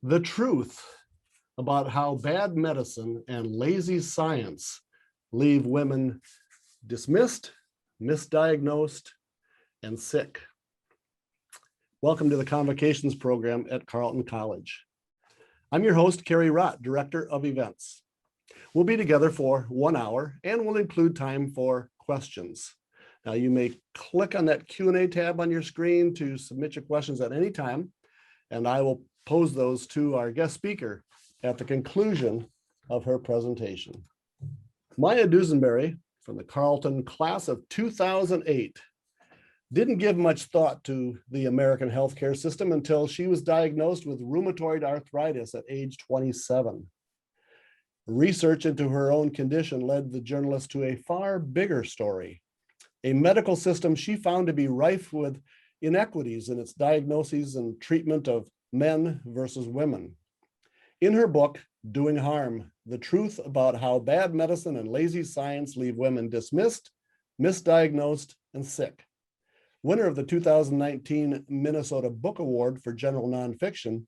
The truth about how bad medicine and lazy science leave women dismissed, misdiagnosed, and sick. Welcome to the Convocations program at Carleton College. I'm your host, Carrie Rott, Director of Events. We'll be together for 1 hour and we'll include time for questions. Now you may click on that Q&A tab on your screen to submit your questions at any time, and I will pose those to our guest speaker at the conclusion of her presentation. Maya Dusenbery from the Carleton class of 2008 didn't give much thought to the American healthcare system until she was diagnosed with rheumatoid arthritis at age 27. Research into her own condition led the journalist to a far bigger story, a medical system she found to be rife with inequities in its diagnoses and treatment of men versus women. In her book, Doing Harm, the truth about how bad medicine and lazy science leave women dismissed, misdiagnosed, and sick. Winner of the 2019 Minnesota Book Award for General Nonfiction,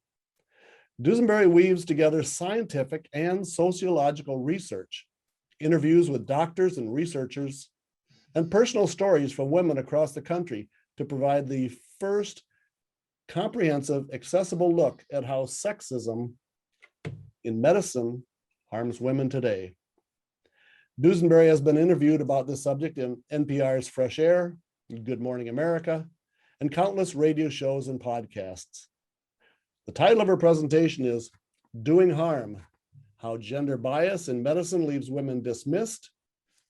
Dusenbery weaves together scientific and sociological research, interviews with doctors and researchers, and personal stories from women across the country to provide the first comprehensive, accessible look at how sexism in medicine harms women today. Dusenbery has been interviewed about this subject in NPR's Fresh Air, Good Morning America, and countless radio shows and podcasts. The title of her presentation is Doing Harm, How Gender Bias in Medicine Leaves Women Dismissed,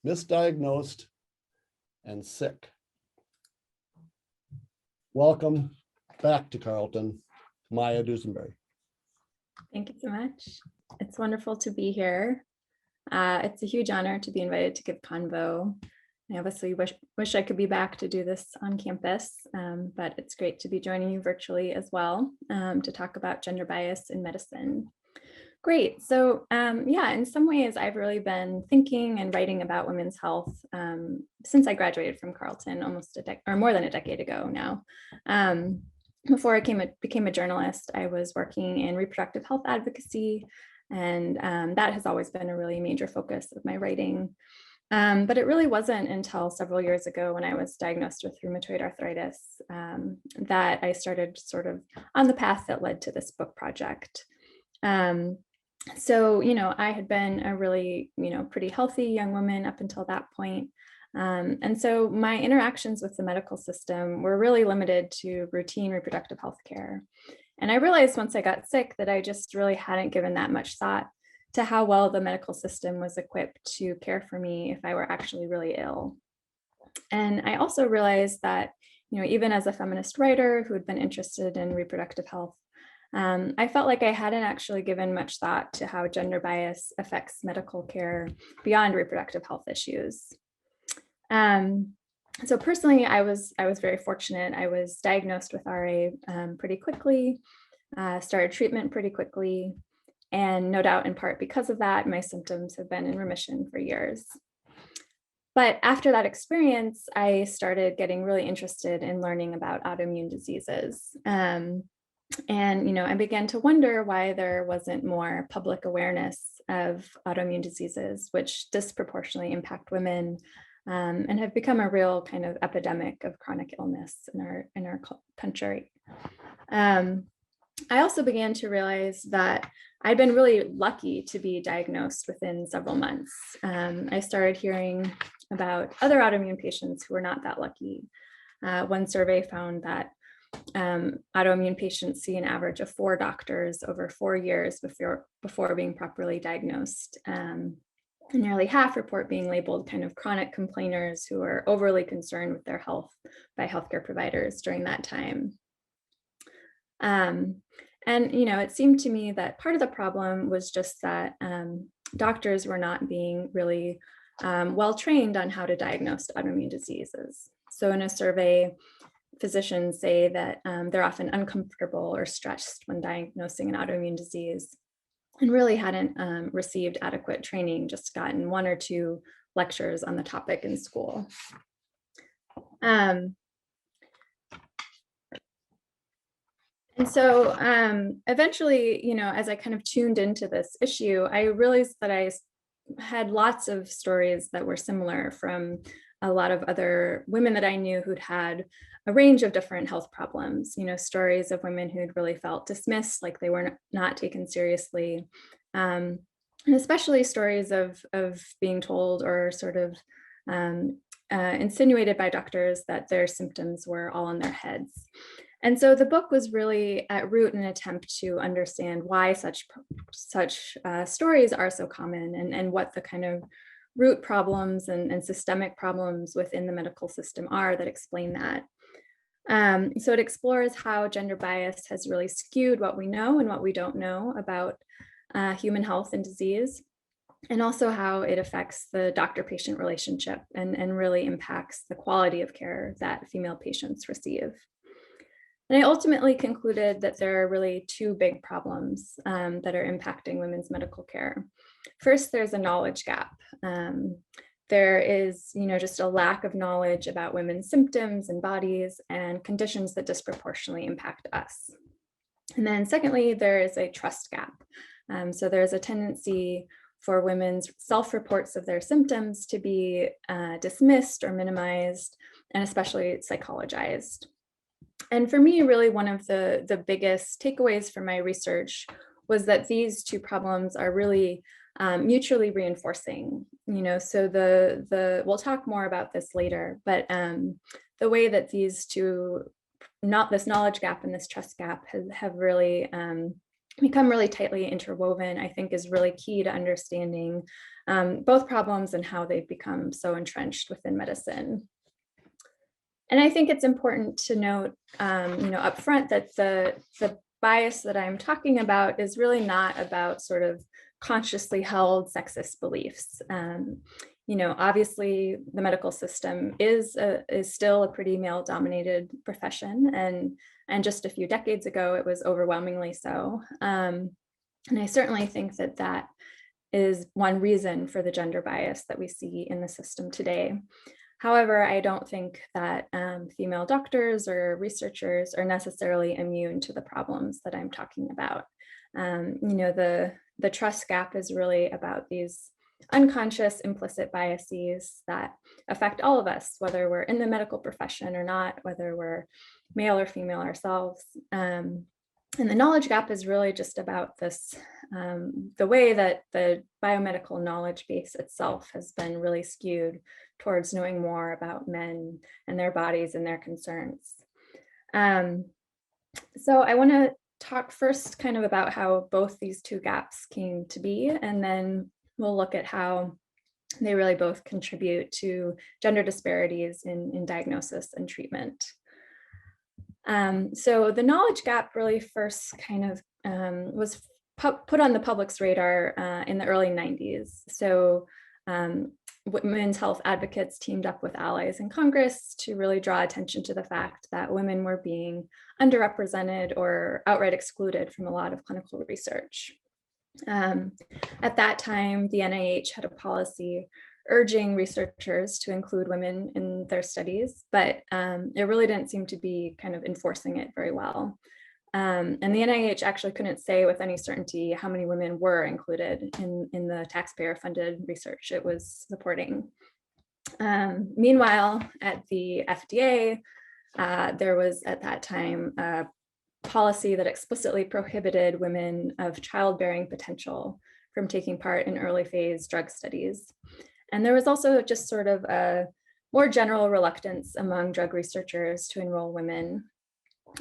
Misdiagnosed, and Sick. Welcome back to Carleton, Maya Dusenbery. Thank you so much. It's wonderful to be here. It's a huge honor to be invited to give Convo. I obviously wish I could be back to do this on campus, but it's great to be joining you virtually as well to talk about gender bias in medicine. Great. So yeah, in some ways, I've really been thinking and writing about women's health since I graduated from Carleton almost more than a decade ago now. Before I became a journalist, I was working in reproductive health advocacy, and that has always been a really major focus of my writing. But it really wasn't until several years ago when I was diagnosed with rheumatoid arthritis that I started sort of on the path that led to this book project. So, I had been a really, pretty healthy young woman up until that point. And so my interactions with the medical system were really limited to routine reproductive health care. And I realized once I got sick that I just really hadn't given that much thought to how well the medical system was equipped to care for me if I were actually really ill. And I also realized that, even as a feminist writer who had been interested in reproductive health, I felt like I hadn't actually given much thought to how gender bias affects medical care beyond reproductive health issues. So personally, I was very fortunate. I was diagnosed with RA pretty quickly, started treatment pretty quickly, and no doubt in part because of that, my symptoms have been in remission for years. But after that experience, I started getting really interested in learning about autoimmune diseases. And, I began to wonder why there wasn't more public awareness of autoimmune diseases, which disproportionately impact women and have become a real kind of epidemic of chronic illness in our country. I also began to realize that I'd been really lucky to be diagnosed within several months. I started hearing about other autoimmune patients who were not that lucky. One survey found that autoimmune patients see an average of 4 doctors over 4 years before being properly diagnosed. And nearly half report being labeled kind of chronic complainers who are overly concerned with their health by healthcare providers during that time. And, it seemed to me that part of the problem was just that doctors were not being really well trained on how to diagnose autoimmune diseases. So in a survey, physicians say that they're often uncomfortable or stressed when diagnosing an autoimmune disease and really hadn't received adequate training, just gotten 1 or 2 lectures on the topic in school. And so eventually, as I kind of tuned into this issue, I realized that I had lots of stories that were similar from a lot of other women that I knew who'd had a range of different health problems, stories of women who'd really felt dismissed, like they were not taken seriously. And especially stories of being told or sort of insinuated by doctors that their symptoms were all in their heads. And so the book was really at root an attempt to understand why such stories are so common, and what the kind of root problems and systemic problems within the medical system are that explain that. So it explores how gender bias has really skewed what we know and what we don't know about human health and disease, and also how it affects the doctor-patient relationship and really impacts the quality of care that female patients receive. And I ultimately concluded that there are really two big problems that are impacting women's medical care. First, there's a knowledge gap. There is, just a lack of knowledge about women's symptoms and bodies and conditions that disproportionately impact us. And then secondly, there is a trust gap. So there's a tendency for women's self-reports of their symptoms to be dismissed or minimized, and especially psychologized. And for me, really one of the biggest takeaways from my research was that these two problems are really mutually reinforcing. So we'll talk more about this later, but the way that these two, this knowledge gap and this trust gap have really become really tightly interwoven, I think is really key to understanding both problems and how they've become so entrenched within medicine. And I think it's important to note, up front that the bias that I'm talking about is really not about sort of consciously held sexist beliefs. Obviously the medical system is still a pretty male-dominated profession, and just a few decades ago, it was overwhelmingly so. And I certainly think that is one reason for the gender bias that we see in the system today. However, I don't think that female doctors or researchers are necessarily immune to the problems that I'm talking about. The trust gap is really about these unconscious implicit biases that affect all of us, whether we're in the medical profession or not, whether we're male or female ourselves. And the knowledge gap is really just about this, the way that the biomedical knowledge base itself has been really skewed towards knowing more about men and their bodies and their concerns. So I want to talk first kind of about how both these two gaps came to be, and then we'll look at how they really both contribute to gender disparities in diagnosis and treatment. So the knowledge gap really first kind of was put on the public's radar in the early 90s. So women's health advocates teamed up with allies in Congress to really draw attention to the fact that women were being underrepresented or outright excluded from a lot of clinical research. At that time, the NIH had a policy urging researchers to include women in their studies, but it really didn't seem to be kind of enforcing it very well. And the NIH actually couldn't say with any certainty how many women were included in the taxpayer-funded research it was supporting. Meanwhile, at the FDA, there was at that time a policy that explicitly prohibited women of childbearing potential from taking part in early phase drug studies. And there was also just sort of a more general reluctance among drug researchers to enroll women.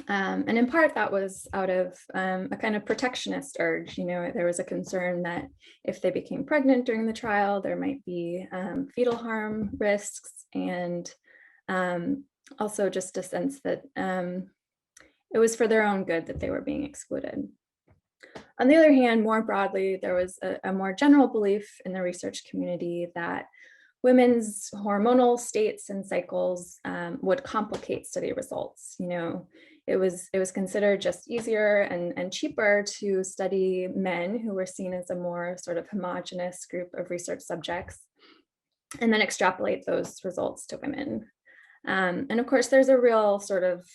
And in part that was out of a kind of protectionist urge. There was a concern that if they became pregnant during the trial, there might be fetal harm risks, and also just a sense that it was for their own good that they were being excluded. On the other hand, more broadly, there was a more general belief in the research community that women's hormonal states and cycles would complicate study results. It was considered just easier and cheaper to study men who were seen as a more sort of homogenous group of research subjects, and then extrapolate those results to women. And of course, there's a real sort of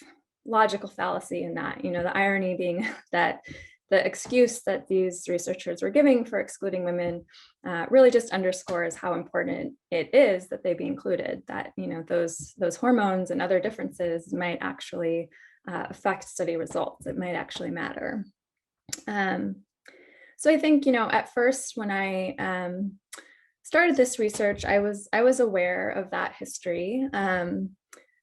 logical fallacy in that, the irony being that the excuse that these researchers were giving for excluding women really just underscores how important it is that they be included, that those hormones and other differences might actually affect study results. It might actually matter. So I think, at first when I started this research, I was aware of that history. But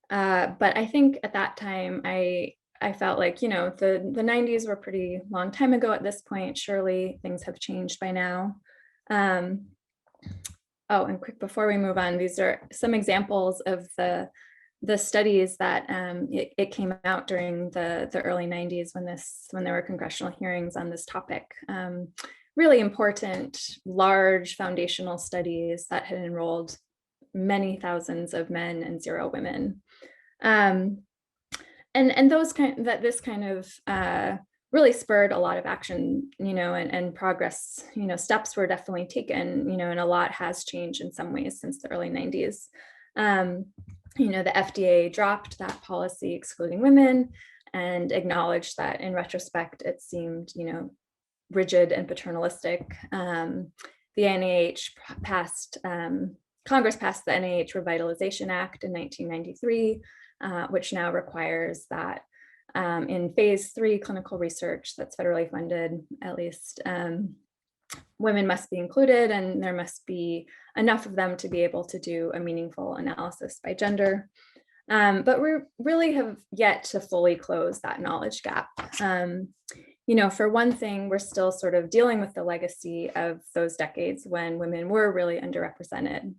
I think at that time, I felt like, the 90s were pretty long time ago at this point. Surely things have changed by now. Oh, and quick, before we move on, these are some examples of the studies that it came out during the early 90s when there were congressional hearings on this topic. Really important, large foundational studies that had enrolled many thousands of men and 0 women. And this kind of really spurred a lot of action, and progress. Steps were definitely taken, and a lot has changed in some ways since the early 90s. The FDA dropped that policy excluding women and acknowledged that in retrospect, it seemed, rigid and paternalistic. The NIH Congress passed the NIH Revitalization Act in 1993, which now requires that in phase 3 clinical research that's federally funded, at least, women must be included, and there must be enough of them to be able to do a meaningful analysis by gender. But we really have yet to fully close that knowledge gap. For one thing, we're still sort of dealing with the legacy of those decades when women were really underrepresented.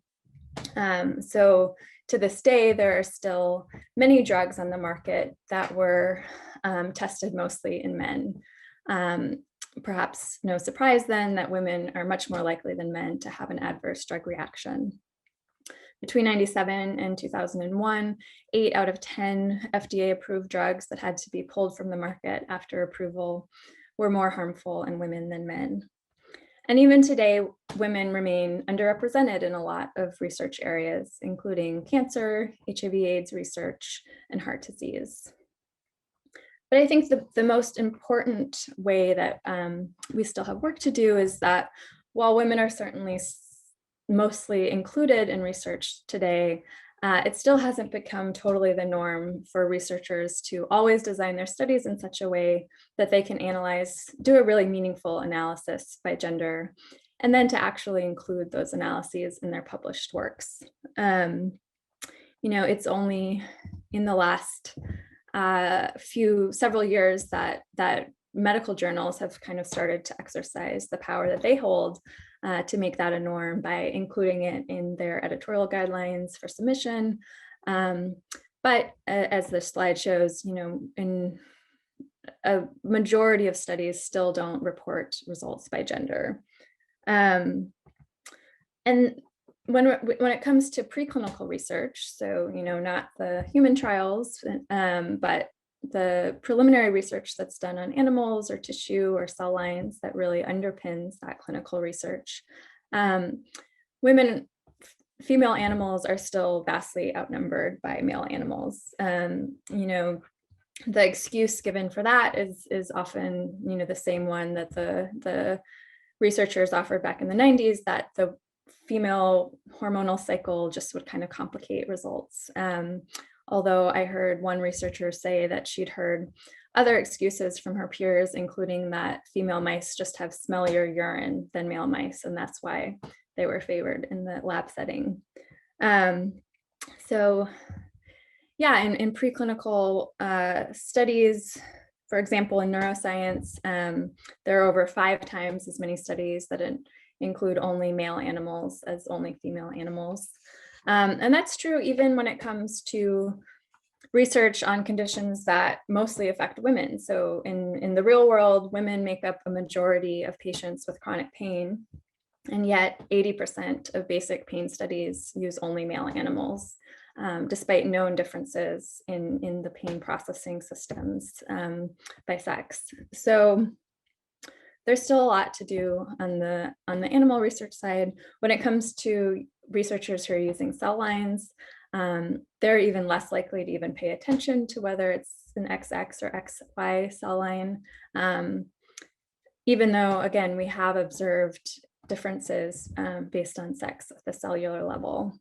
So to this day, there are still many drugs on the market that were tested mostly in men. Perhaps no surprise then that women are much more likely than men to have an adverse drug reaction. Between 1997 and 2001, 8 out of 10 FDA-approved drugs that had to be pulled from the market after approval were more harmful in women than men. And even today, women remain underrepresented in a lot of research areas, including cancer, HIV/AIDS research, and heart disease. But I think the most important way that we still have work to do is that while women are certainly mostly included in research today, it still hasn't become totally the norm for researchers to always design their studies in such a way that they can do a really meaningful analysis by gender, and then to actually include those analyses in their published works. It's only in the last several years that medical journals have kind of started to exercise the power that they hold to make that a norm by including it in their editorial guidelines for submission. But as the slide shows, in a majority of studies still don't report results by gender. And when it comes to preclinical research, so not the human trials, but the preliminary research that's done on animals or tissue or cell lines that really underpins that clinical research, female animals are still vastly outnumbered by male animals. The excuse given for that is often the same one that the researchers offered back in the 90s, that the female hormonal cycle just would kind of complicate results. Although I heard one researcher say that she'd heard other excuses from her peers, including that female mice just have smellier urine than male mice, and that's why they were favored in the lab setting. So yeah, in preclinical studies, for example, in neuroscience, there are over 5 times as many studies that include only male animals as only female animals. And that's true even when it comes to research on conditions that mostly affect women. So in the real world, women make up a majority of patients with chronic pain, and yet 80% of basic pain studies use only male animals, despite known differences in the pain processing systems by sex. So there's still a lot to do on the animal research side. When it comes to researchers who are using cell lines, they're even less likely to even pay attention to whether it's an XX or XY cell line, even though, again, we have observed differences based on sex at the cellular level.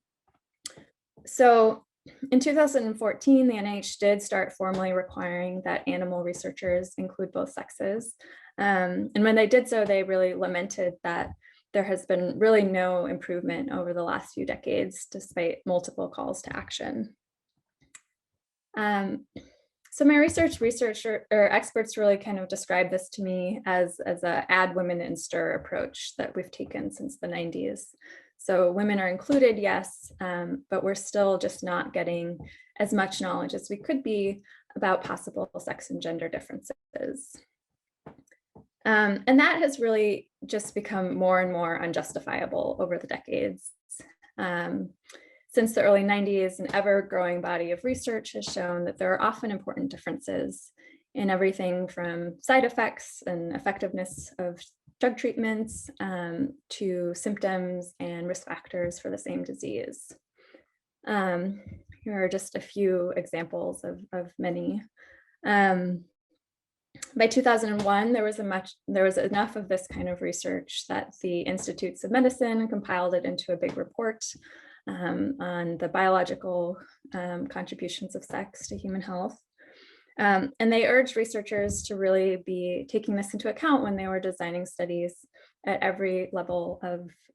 So in 2014, the NIH did start formally requiring that animal researchers include both sexes. And when they did so, they really lamented that there has been really no improvement over the last few decades, despite multiple calls to action. So my researcher or experts really kind of describe this to me as a add women in stir approach that we've taken since the 90s. So women are included, yes, but we're still just not getting as much knowledge as we could be about possible sex and gender differences. And that has really just become more and more unjustifiable over the decades. Since the early 90s, an ever-growing body of research has shown that there are often important differences in everything from side effects and effectiveness of drug treatments to symptoms and risk factors for the same disease. Here are just a few examples of many. By 2001, there was enough of this kind of research that the Institutes of Medicine compiled it into a big report on the biological contributions of sex to human health. And they urged researchers to really be taking this into account when they were designing studies at every level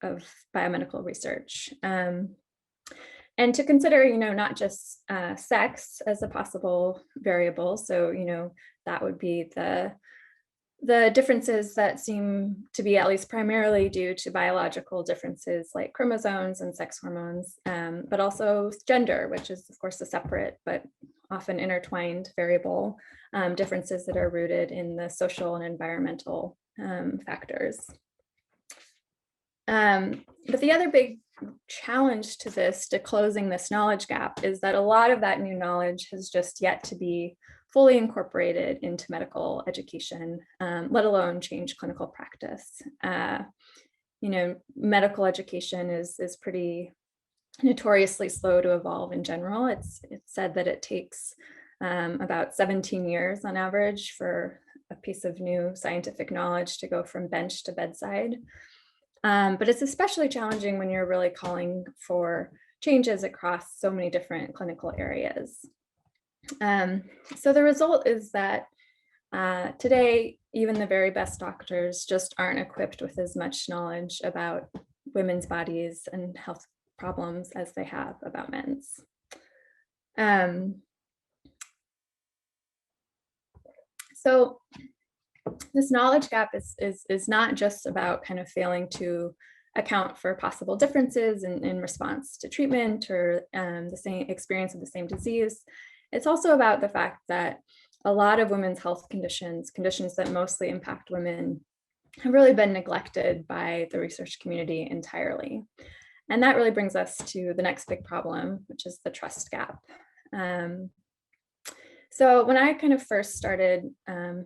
of biomedical research. And to consider, not just sex as a possible variable. So, that would be the differences that seem to be at least primarily due to biological differences like chromosomes and sex hormones, but also gender, which is of course a separate but often intertwined variable, differences that are rooted in the social and environmental factors. But the other big challenge to closing this knowledge gap is that a lot of that new knowledge has just yet to be fully incorporated into medical education, let alone change clinical practice. Medical education is pretty notoriously slow to evolve in general. It's said that it takes about 17 years on average for a piece of new scientific knowledge to go from bench to bedside. But it's especially challenging when you're really calling for changes across so many different clinical areas. So the result is that today, even the very best doctors just aren't equipped with as much knowledge about women's bodies and health problems as they have about men's. So this knowledge gap is not just about kind of failing to account for possible differences in response to treatment or the same experience of the same disease. It's also about the fact that a lot of women's health conditions that mostly impact women, have really been neglected by the research community entirely. And that really brings us to the next big problem, which is the trust gap. So when I kind of first started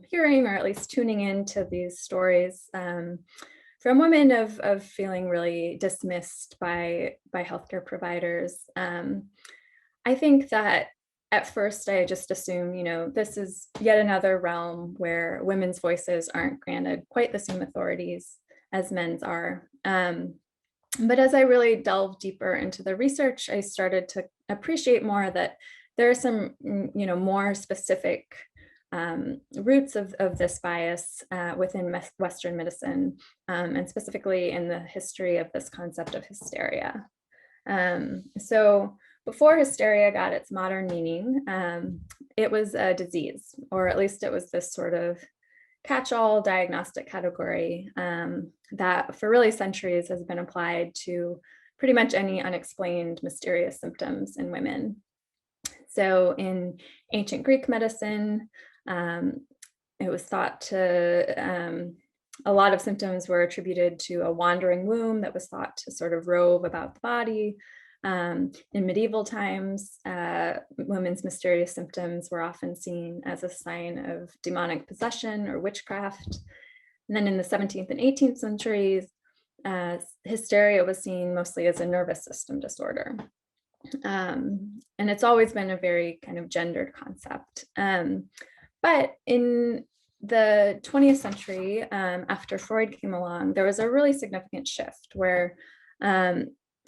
hearing, or at least tuning into these stories from women of feeling really dismissed by healthcare providers, I think that at first I just assumed, this is yet another realm where women's voices aren't granted quite the same authorities as men's are. But as I really delved deeper into the research, I started to appreciate more that there are some, more specific roots of this bias within Western medicine, and specifically in the history of this concept of hysteria. So before hysteria got its modern meaning, it was a disease, or at least it was this sort of catch-all diagnostic category that for really centuries has been applied to pretty much any unexplained mysterious symptoms in women. So in ancient Greek medicine, it was thought to, a lot of symptoms were attributed to a wandering womb that was thought to sort of rove about the body. In medieval times, women's mysterious symptoms were often seen as a sign of demonic possession or witchcraft. And then in the 17th and 18th centuries, hysteria was seen mostly as a nervous system disorder. And it's always been a very kind of gendered concept. But in the 20th century, after Freud came along, there was a really significant shift where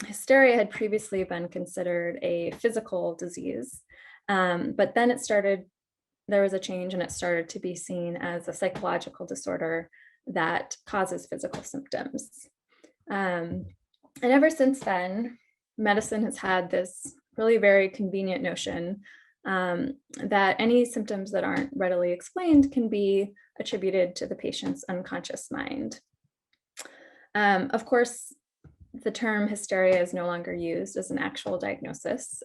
hysteria had previously been considered a physical disease, but then there was a change and it started to be seen as a psychological disorder that causes physical symptoms. And ever since then, medicine has had this really very convenient notion that any symptoms that aren't readily explained can be attributed to the patient's unconscious mind. Of course, the term hysteria is no longer used as an actual diagnosis,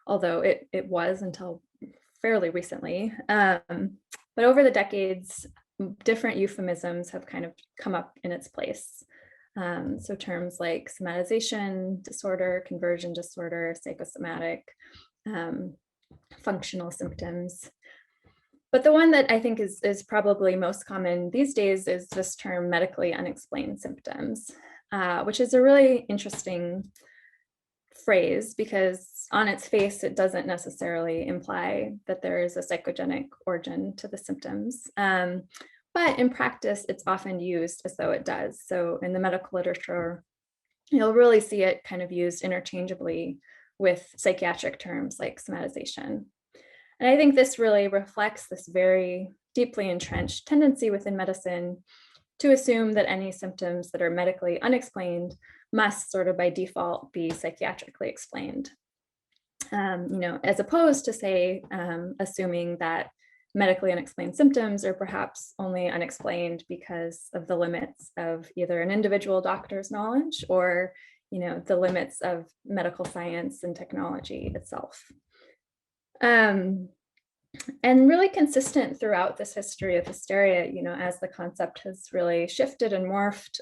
although it was until fairly recently. But over the decades, different euphemisms have kind of come up in its place. So terms like somatization disorder, conversion disorder, psychosomatic, functional symptoms. But the one that I think is probably most common these days is this term medically unexplained symptoms, which is a really interesting phrase because on its face, it doesn't necessarily imply that there is a psychogenic origin to the symptoms. But in practice, it's often used as though it does. So in the medical literature, you'll really see it kind of used interchangeably with psychiatric terms like somatization. And I think this really reflects this very deeply entrenched tendency within medicine to assume that any symptoms that are medically unexplained must sort of by default be psychiatrically explained. As opposed to say, assuming that medically unexplained symptoms are perhaps only unexplained because of the limits of either an individual doctor's knowledge or, the limits of medical science and technology itself. And really consistent throughout this history of hysteria, as the concept has really shifted and morphed,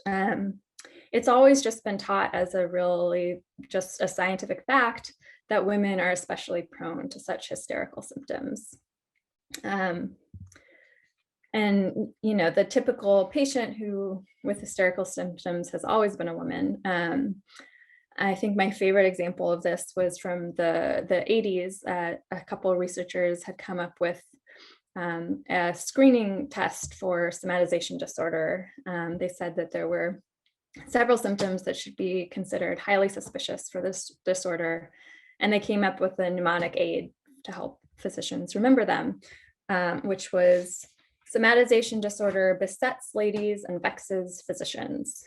it's always just been taught as a really just a scientific fact that women are especially prone to such hysterical symptoms. And the typical patient who with hysterical symptoms has always been a woman. I think my favorite example of this was from the 80s. A couple of researchers had come up with a screening test for somatization disorder. They said that there were several symptoms that should be considered highly suspicious for this disorder. And they came up with a mnemonic aid to help physicians remember them, which was somatization disorder besets ladies and vexes physicians,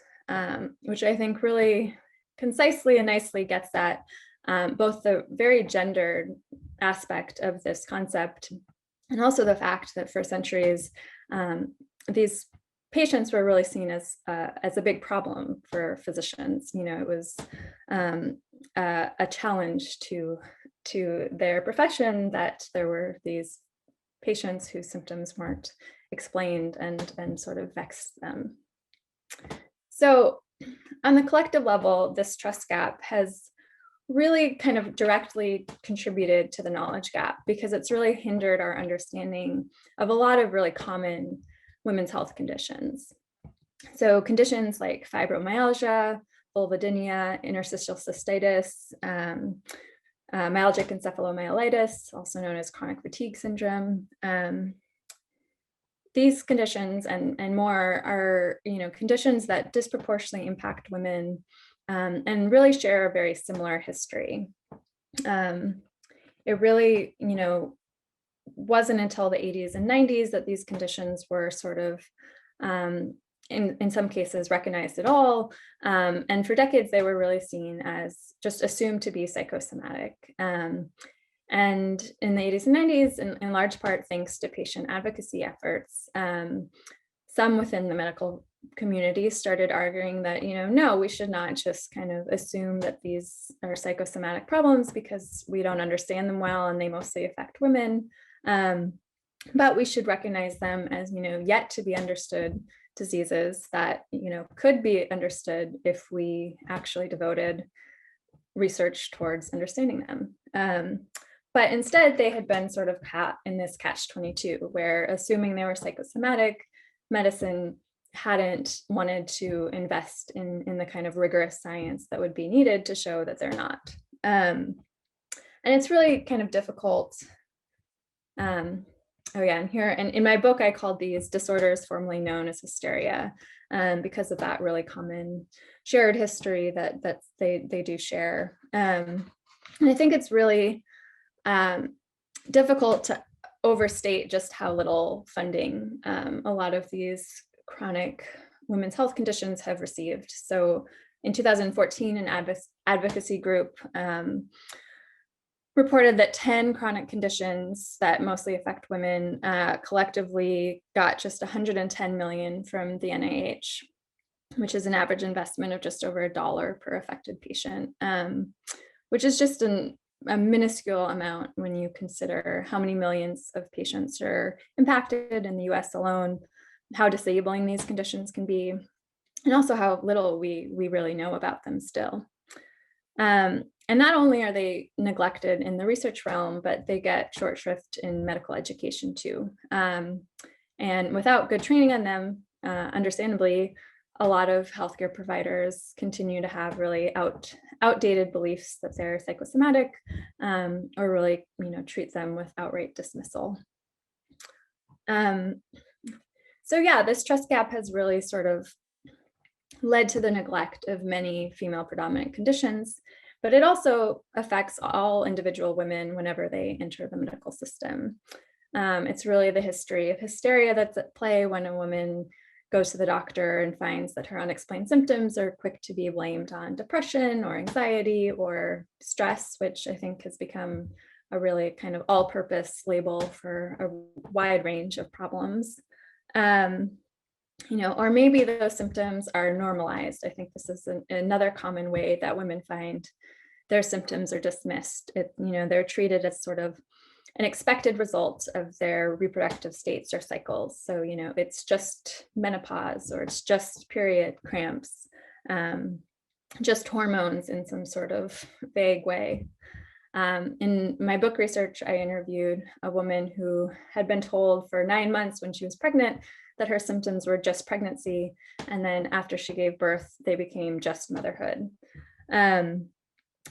which I think really concisely and nicely gets at both the very gendered aspect of this concept and also the fact that for centuries, these patients were really seen as a big problem for physicians. It was a challenge to their profession that there were these patients whose symptoms weren't explained and sort of vexed them. So on the collective level, this trust gap has really kind of directly contributed to the knowledge gap because it's really hindered our understanding of a lot of really common women's health conditions. So conditions like fibromyalgia, vulvodynia, interstitial cystitis, myalgic encephalomyelitis, also known as chronic fatigue syndrome. These conditions and more are, conditions that disproportionately impact women and really share a very similar history. It really, wasn't until the 80s and 90s that these conditions were sort of, in some cases, recognized at all. And for decades, they were really seen as just assumed to be psychosomatic. And in the 80s and 90s, in large part, thanks to patient advocacy efforts, some within the medical community started arguing that, no, we should not just kind of assume that these are psychosomatic problems because we don't understand them well and they mostly affect women. But we should recognize them as, yet to be understood diseases that, could be understood if we actually devoted research towards understanding them. But instead, they had been sort of caught in this catch-22, where assuming they were psychosomatic, medicine hadn't wanted to invest in the kind of rigorous science that would be needed to show that they're not. And it's really kind of difficult. Oh yeah, and here, and in my book, I called these disorders formerly known as hysteria, because of that really common shared history that they do share. And I think it's really difficult to overstate just how little funding a lot of these chronic women's health conditions have received. So in 2014, an advocacy group reported that 10 chronic conditions that mostly affect women collectively got just 110 million from the NIH, which is an average investment of just over $1 per affected patient, which is just a minuscule amount when you consider how many millions of patients are impacted in the US alone, how disabling these conditions can be, and also how little we really know about them still. And not only are they neglected in the research realm, but they get short shrift in medical education too. And without good training on them, understandably, a lot of healthcare providers continue to have really outdated beliefs that they're psychosomatic, or really, treat them with outright dismissal. So yeah, this trust gap has really sort of led to the neglect of many female predominant conditions, but it also affects all individual women whenever they enter the medical system. It's really the history of hysteria that's at play when a woman goes to the doctor and finds that her unexplained symptoms are quick to be blamed on depression or anxiety or stress, which I think has become a really kind of all-purpose label for a wide range of problems. Or maybe those symptoms are normalized. I think this is another common way that women find their symptoms are dismissed. They're treated as sort of an expected result of their reproductive states or cycles. So, it's just menopause, or it's just period cramps, just hormones in some sort of vague way. In my book research, I interviewed a woman who had been told for 9 months when she was pregnant that her symptoms were just pregnancy. And then after she gave birth, they became just motherhood.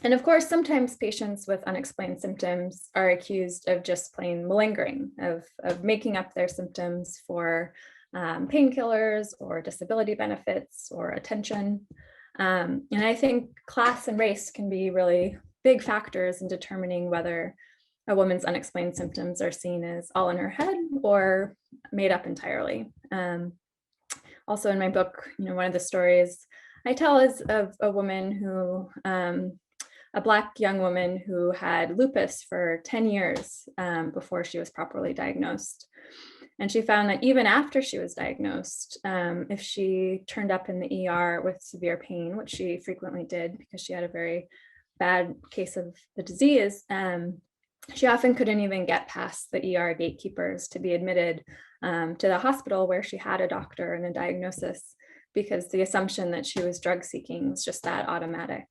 And of course, sometimes patients with unexplained symptoms are accused of just plain malingering, of making up their symptoms for painkillers or disability benefits or attention. And I think class and race can be really big factors in determining whether a woman's unexplained symptoms are seen as all in her head or made up entirely. Also in my book, one of the stories I tell is of a woman who, a Black young woman who had lupus for 10 years before she was properly diagnosed. And she found that even after she was diagnosed, if she turned up in the ER with severe pain, which she frequently did because she had a very bad case of the disease, she often couldn't even get past the ER gatekeepers to be admitted to the hospital where she had a doctor and a diagnosis, because the assumption that she was drug seeking was just that automatic.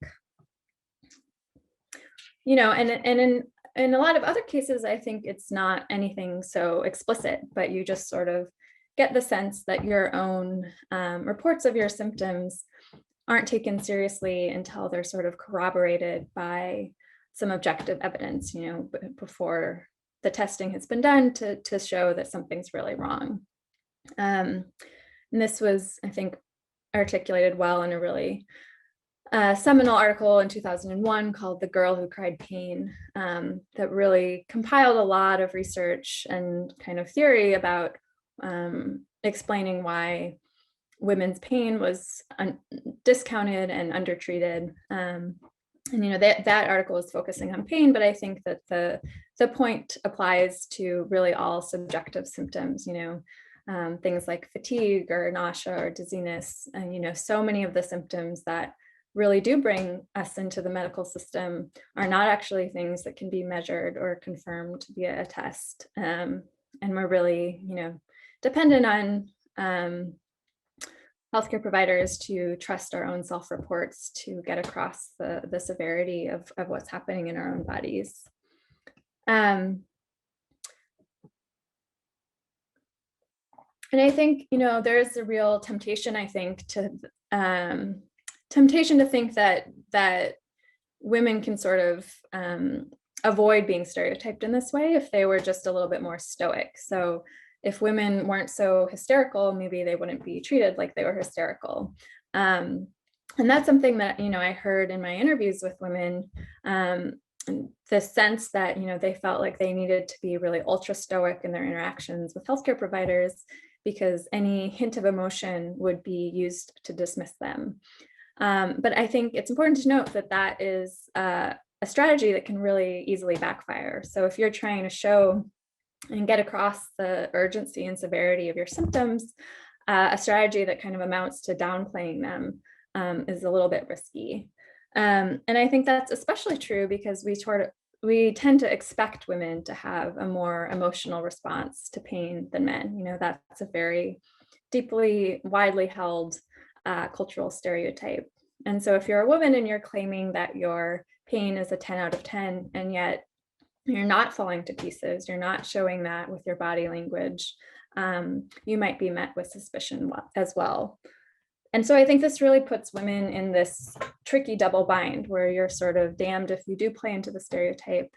And in a lot of other cases, I think it's not anything so explicit, but you just sort of get the sense that your own reports of your symptoms aren't taken seriously until they're sort of corroborated by some objective evidence, before the testing has been done to show that something's really wrong. And this was, I think, articulated well in a really seminal article in 2001 called "The Girl Who Cried Pain," that really compiled a lot of research and kind of theory about explaining why women's pain was discounted and undertreated. And that article is focusing on pain, but I think that the point applies to really all subjective symptoms, things like fatigue or nausea or dizziness. And so many of the symptoms that really do bring us into the medical system are not actually things that can be measured or confirmed via a test. And we're really, dependent on healthcare providers to trust our own self-reports to get across the severity of what's happening in our own bodies. And I think, there's a real temptation, I think, to think that women can sort of avoid being stereotyped in this way if they were just a little bit more stoic. So if women weren't so hysterical, maybe they wouldn't be treated like they were hysterical. And that's something that, I heard in my interviews with women, the sense that, they felt like they needed to be really ultra stoic in their interactions with healthcare providers because any hint of emotion would be used to dismiss them. But I think it's important to note that that is a strategy that can really easily backfire. So if you're trying to show and get across the urgency and severity of your symptoms, a strategy that kind of amounts to downplaying them is a little bit risky. And I think that's especially true because we tend to expect women to have a more emotional response to pain than men. That's a very deeply, widely held cultural stereotype. And so if you're a woman and you're claiming that your pain is a 10 out of 10, and yet you're not falling to pieces, you're not showing that with your body language, you might be met with suspicion as well. And so I think this really puts women in this tricky double bind where you're sort of damned if you do play into the stereotype,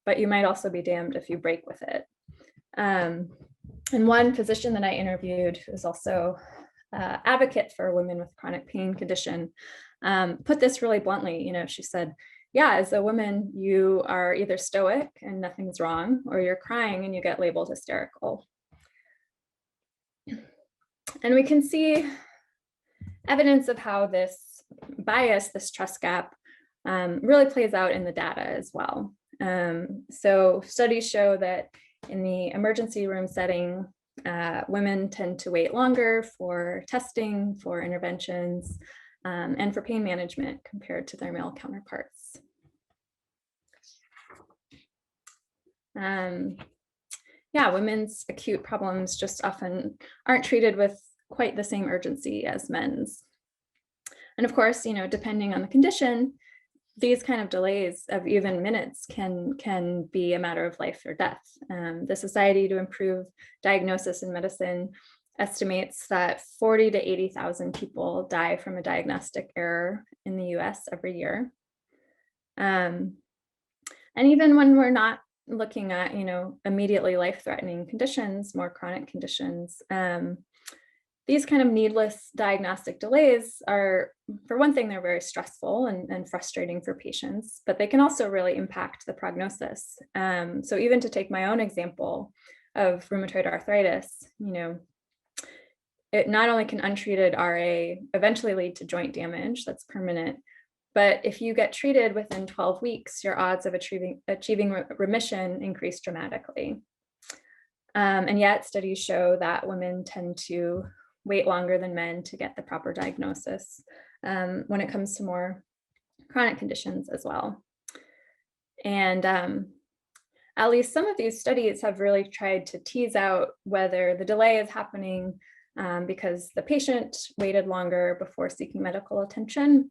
but you might also be damned if you break with it. And one physician that I interviewed, who's also advocate for women with chronic pain condition, put this really bluntly. She said, yeah, as a woman, you are either stoic and nothing's wrong, or you're crying and you get labeled hysterical. And we can see evidence of how this bias, this trust gap, really plays out in the data as well. So studies show that in the emergency room setting, women tend to wait longer for testing, for interventions, and for pain management compared to their male counterparts. Women's acute problems just often aren't treated with quite the same urgency as men's. And of course, depending on the condition, these kind of delays of even minutes can be a matter of life or death. The Society to Improve Diagnosis in Medicine estimates that 40 to 80,000 people die from a diagnostic error in the US every year. And even when we're not looking at, immediately life-threatening conditions, more chronic conditions, these kind of needless diagnostic delays are, for one thing, they're very stressful and frustrating for patients, but they can also really impact the prognosis. So even to take my own example of rheumatoid arthritis, it not only can untreated RA eventually lead to joint damage that's permanent, but if you get treated within 12 weeks, your odds of achieving remission increase dramatically. And yet studies show that women tend to wait longer than men to get the proper diagnosis when it comes to more chronic conditions as well. And at least some of these studies have really tried to tease out whether the delay is happening because the patient waited longer before seeking medical attention,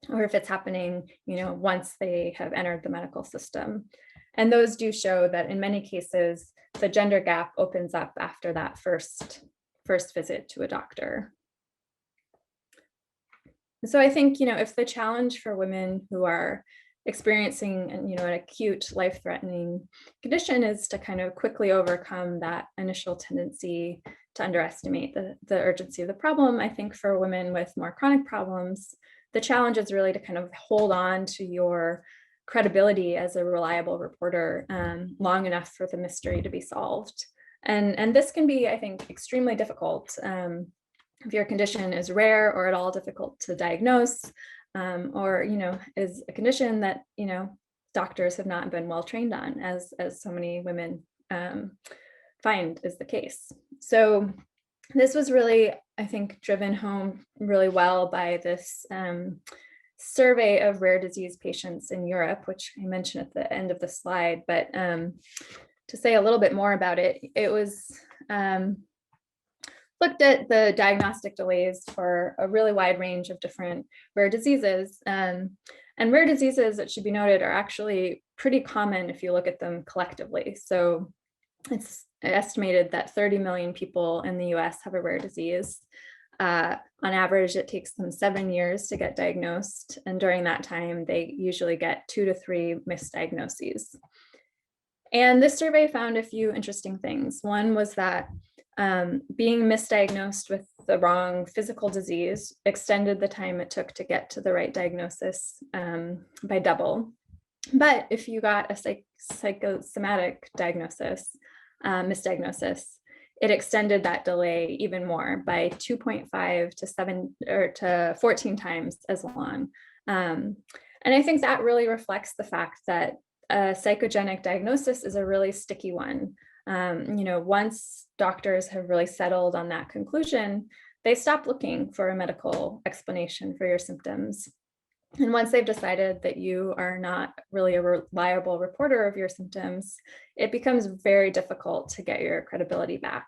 or if it's happening, once they have entered the medical system. And those do show that in many cases, the gender gap opens up after that first visit to a doctor. So I think, if the challenge for women who are experiencing, an acute life-threatening condition is to kind of quickly overcome that initial tendency to underestimate the urgency of the problem, I think for women with more chronic problems, the challenge is really to kind of hold on to your credibility as a reliable reporter long enough for the mystery to be solved. And this can be, I think, extremely difficult if your condition is rare or at all difficult to diagnose, or is a condition that doctors have not been well trained on, as so many women find is the case. So this was really, I think, driven home really well by this survey of rare disease patients in Europe, which I mentioned at the end of the slide. But to say a little bit more about it, it was looked at the diagnostic delays for a really wide range of different rare diseases. And rare diseases, it should be noted, are actually pretty common if you look at them collectively. So it's estimated that 30 million people in the US have a rare disease. On average, it takes them 7 years to get diagnosed. And during that time, they usually get 2 to 3 misdiagnoses. And this survey found a few interesting things. One was that being misdiagnosed with the wrong physical disease extended the time it took to get to the right diagnosis by double. But if you got a psychosomatic diagnosis, misdiagnosis, it extended that delay even more by 2.5 to 14 times as long. And I think that really reflects the fact that a psychogenic diagnosis is a really sticky one. Once doctors have really settled on that conclusion, they stop looking for a medical explanation for your symptoms. And once they've decided that you are not really a reliable reporter of your symptoms, it becomes very difficult to get your credibility back.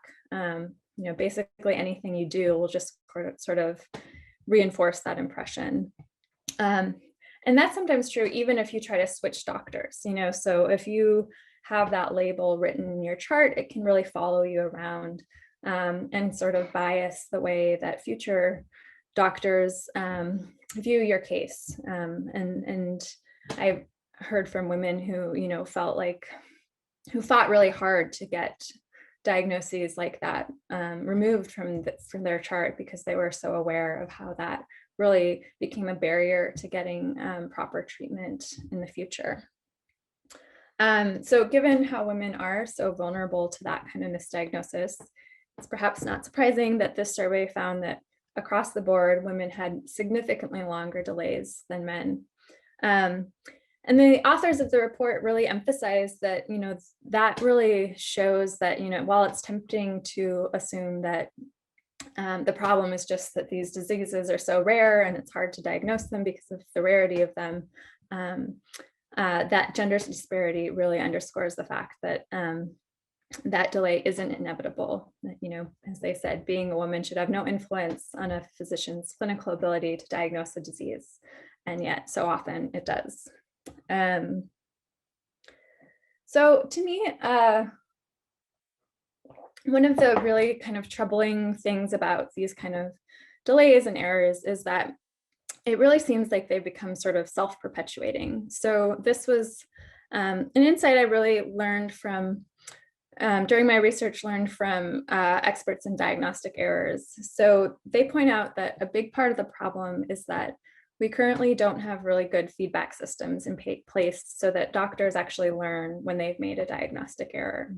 Basically anything you do will just sort of reinforce that impression. And that's sometimes true even if you try to switch doctors, so if you have that label written in your chart, it can really follow you around and sort of bias the way that future doctors view your case. And I've heard from women who fought really hard to get diagnoses like that removed from their chart because they were so aware of how that really became a barrier to getting proper treatment in the future. So given how women are so vulnerable to that kind of misdiagnosis, it's perhaps not surprising that this survey found that across the board, women had significantly longer delays than men. And the authors of the report really emphasized that, that really shows that, while it's tempting to assume that the problem is just that these diseases are so rare and it's hard to diagnose them because of the rarity of them, that gender disparity really underscores the fact that that delay isn't inevitable. As they said, being a woman should have no influence on a physician's clinical ability to diagnose a disease, and yet so often it does. So to me, one of the really kind of troubling things about these kind of delays and errors is that it really seems like they become sort of self-perpetuating. So this was an insight I really learned from during my research, learned from experts in diagnostic errors. So they point out that a big part of the problem is that we currently don't have really good feedback systems in place so that doctors actually learn when they've made a diagnostic error.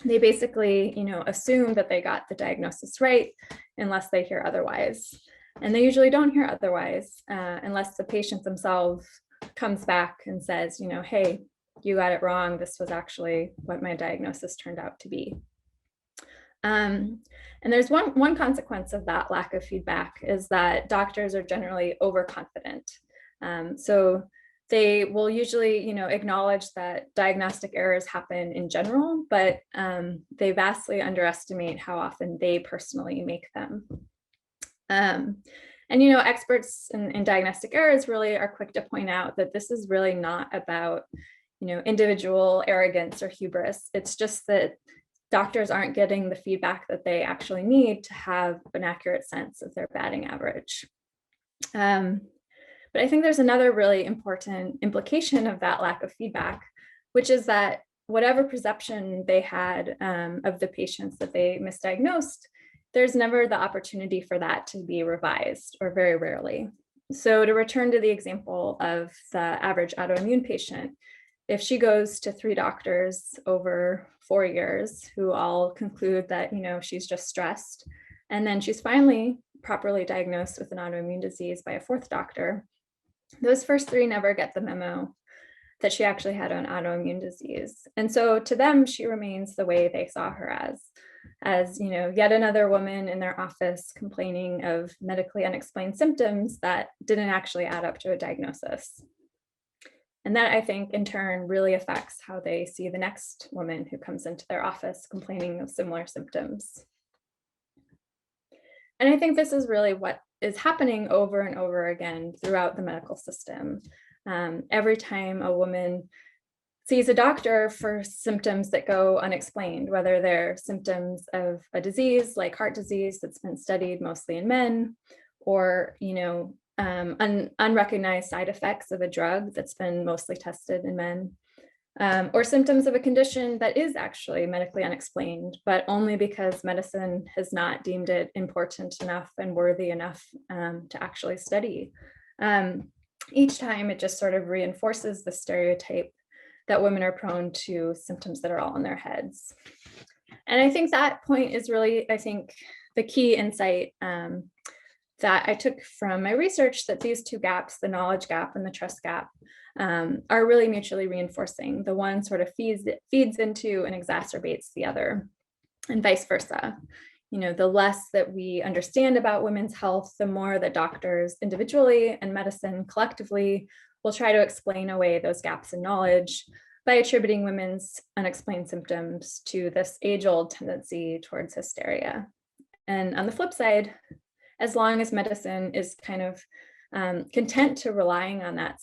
They basically, assume that they got the diagnosis right unless they hear otherwise. And they usually don't hear otherwise unless the patient themselves comes back and says, hey, you got it wrong. This was actually what my diagnosis turned out to be. And there's one consequence of that lack of feedback is that doctors are generally overconfident. So they will usually, acknowledge that diagnostic errors happen in general, but they vastly underestimate how often they personally make them. And, experts in diagnostic errors really are quick to point out that this is really not about, individual arrogance or hubris. It's just that doctors aren't getting the feedback that they actually need to have an accurate sense of their batting average. But I think there's another really important implication of that lack of feedback, which is that whatever perception they had of the patients that they misdiagnosed, there's never the opportunity for that to be revised, or very rarely. So to return to the example of the average autoimmune patient, if she goes to 3 doctors over 4 years who all conclude that, she's just stressed, and then she's finally properly diagnosed with an autoimmune disease by a 4th doctor, those first 3 never get the memo that she actually had an autoimmune disease. And so to them, she remains the way they saw her as yet another woman in their office complaining of medically unexplained symptoms that didn't actually add up to a diagnosis. And that, I think, in turn, really affects how they see the next woman who comes into their office complaining of similar symptoms. And I think this is really what is happening over and over again throughout the medical system. Every time a woman sees a doctor for symptoms that go unexplained, whether they're symptoms of a disease like heart disease that's been studied mostly in men, or unrecognized side effects of a drug that's been mostly tested in men, or symptoms of a condition that is actually medically unexplained, but only because medicine has not deemed it important enough and worthy enough to actually study. Each time it just sort of reinforces the stereotype that women are prone to symptoms that are all in their heads. And I think that point is really, I think, the key insight that I took from my research, that these two gaps, the knowledge gap and the trust gap, are really mutually reinforcing. The one sort of feeds into and exacerbates the other, and vice versa. The less that we understand about women's health, the more that doctors individually and medicine collectively will try to explain away those gaps in knowledge by attributing women's unexplained symptoms to this age-old tendency towards hysteria. And on the flip side, as long as medicine is kind of content to rely on that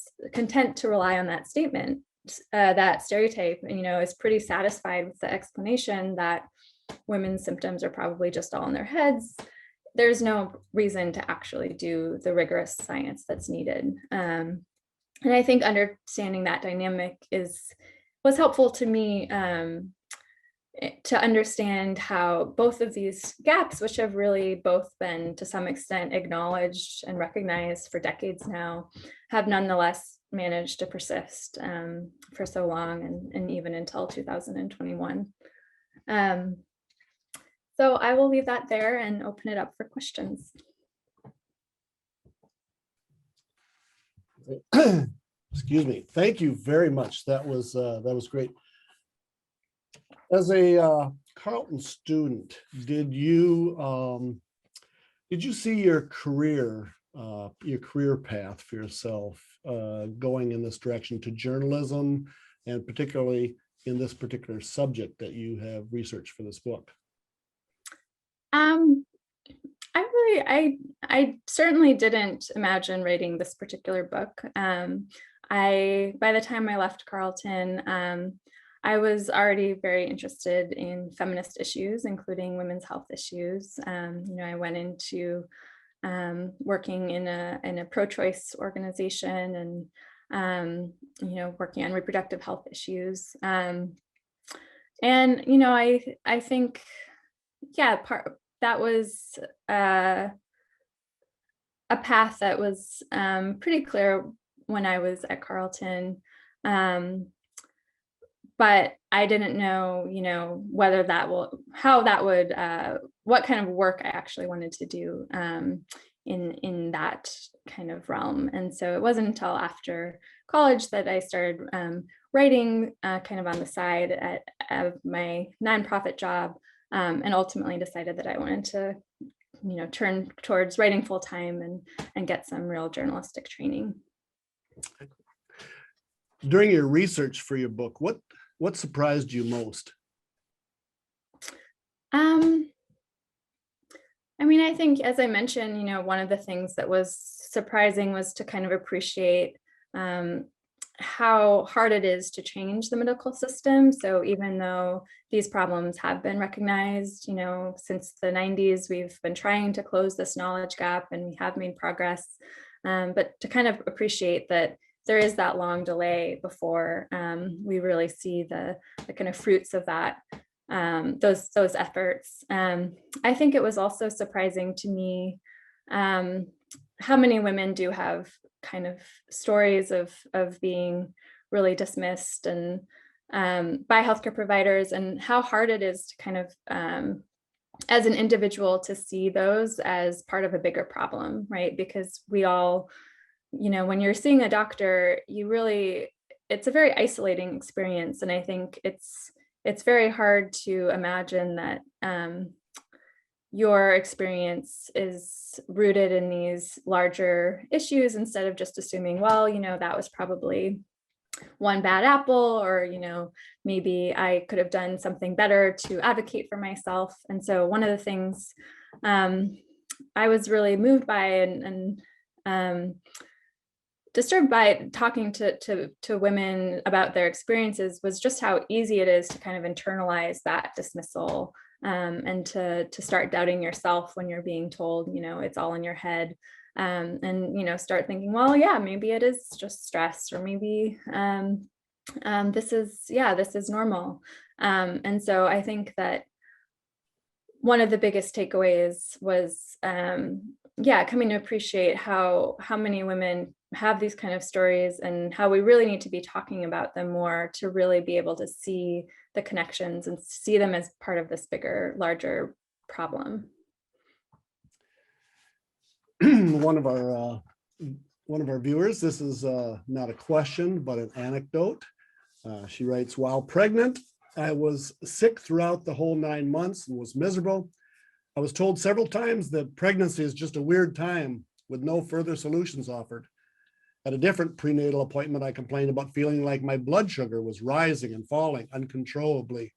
statement, that stereotype, is pretty satisfied with the explanation that women's symptoms are probably just all in their heads, there's no reason to actually do the rigorous science that's needed. And I think understanding that dynamic was helpful to me to understand how both of these gaps, which have really both been to some extent acknowledged and recognized for decades now, have nonetheless managed to persist for so long, and even until 2021. So I will leave that there and open it up for questions. Excuse me. Thank you very much. That was great. As a Carleton student, did you see your career path for yourself going in this direction to journalism, and particularly in this particular subject that you have researched for this book? I certainly didn't imagine writing this particular book. By the time I left Carleton, I was already very interested in feminist issues, including women's health issues. I went into working in a pro-choice organization, and working on reproductive health issues. I think, that was a path that was pretty clear when I was at Carleton. But I didn't know, whether what kind of work I actually wanted to do in that kind of realm. And so it wasn't until after college that I started writing kind of on the side of my nonprofit job, and ultimately decided that I wanted to, turn towards writing full time and get some real journalistic training. During your research for your book, what surprised you most? I think, as I mentioned, one of the things that was surprising was to kind of appreciate how hard it is to change the medical system. So even though these problems have been recognized, since the 90s, we've been trying to close this knowledge gap, and we have made progress, but to kind of appreciate that there is that long delay before we really see the kind of fruits of that, those efforts. I think it was also surprising to me how many women do have kind of stories of being really dismissed and by healthcare providers, and how hard it is to kind of as an individual to see those as part of a bigger problem, right? Because we all, when you're seeing a doctor, it's a very isolating experience. And I think it's very hard to imagine that your experience is rooted in these larger issues, instead of just assuming, well, that was probably one bad apple, or, maybe I could have done something better to advocate for myself. And so one of the things I was really moved by and disturbed by talking to women about their experiences was just how easy it is to kind of internalize that dismissal, and to start doubting yourself when you're being told, it's all in your head, and start thinking, well, yeah, maybe it is just stress, or maybe this is normal. And so I think that one of the biggest takeaways was, coming to appreciate how many women have these kind of stories, and how we really need to be talking about them more to really be able to see the connections and see them as part of this bigger, larger problem. One of our viewers, this is not a question, but an anecdote. She writes, while pregnant, I was sick throughout the whole 9 months and was miserable. I was told several times that pregnancy is just a weird time with no further solutions offered. At a different prenatal appointment, I complained about feeling like my blood sugar was rising and falling uncontrollably.